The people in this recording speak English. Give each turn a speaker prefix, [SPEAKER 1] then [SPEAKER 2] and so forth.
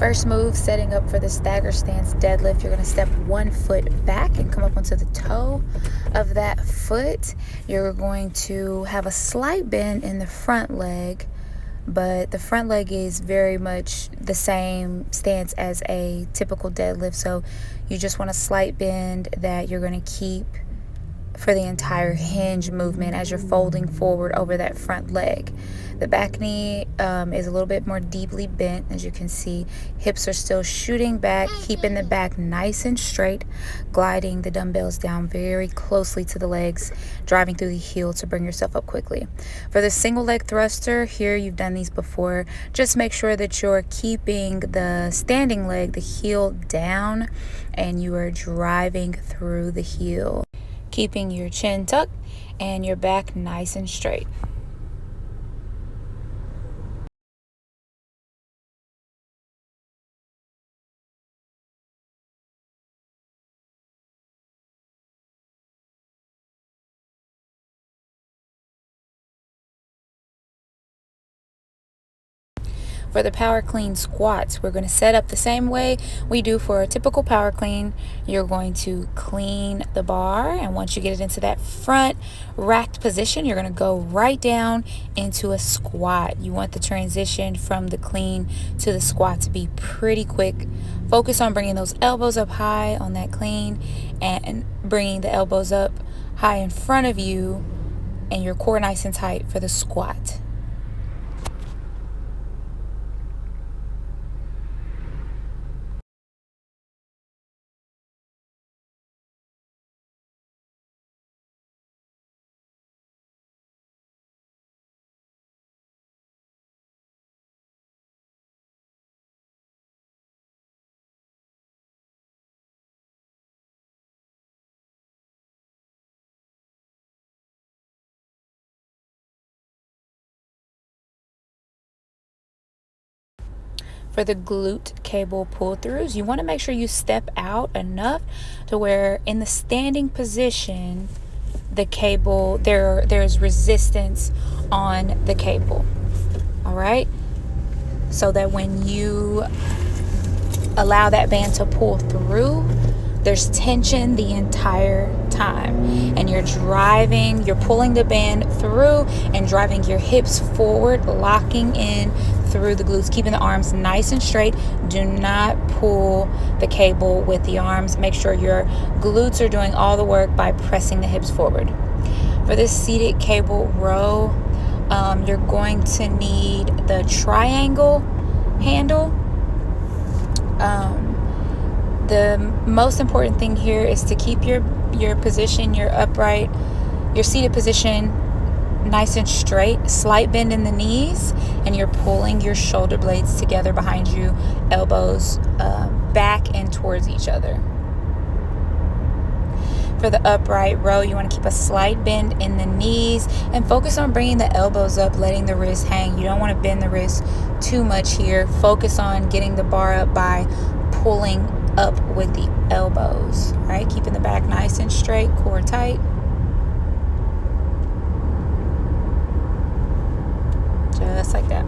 [SPEAKER 1] First move, setting up for the stagger stance deadlift, you're going to step 1 foot back and come up onto the toe of that foot. You're going to have a slight bend in the front leg, but the front leg is very much the same stance as a typical deadlift, so you just want a slight bend that you're going to keep for the entire hinge movement as you're folding forward over that front leg. The back knee is a little bit more deeply bent, as you can see. Hips are still shooting back, keeping the back nice and straight, gliding the dumbbells down very closely to the legs, driving through the heel to bring yourself up quickly. For the single leg thruster, here you've done these before. Just make sure that you're keeping the standing leg, the heel down, and you are driving through the heel, keeping your chin tucked and your back nice and straight. For the power clean squats, we're going to set up the same way we do for a typical power clean. You're going to clean the bar, and once you get it into that front racked position, you're going to go right down into a squat. You want the transition from the clean to the squat to be pretty quick. Focus on bringing those elbows up high on that clean and bringing the elbows up high in front of you and your core nice and tight for the squat. For the glute cable pull throughs, you want to make sure you step out enough to where in the standing position, the cable, there's resistance on the cable. All right, so that when you allow that band to pull through, there's tension the entire time, and you're pulling the band through and driving your hips forward, locking in through the glutes, keeping the arms nice and straight. Do not pull the cable with the arms. Make sure your glutes are doing all the work by pressing the hips forward. For this seated cable row, you're going to need the triangle handle. The most important thing here is to keep your position, your seated position nice and straight, slight bend in the knees, and you're pulling your shoulder blades together behind you, elbows back and towards each other. For the upright row, you want to keep a slight bend in the knees and focus on bringing the elbows up, letting the wrists hang. You don't want to bend the wrists too much here. Focus on getting the bar up by pulling up with the elbows. All right, keeping the back nice and straight, core tight. Just like that.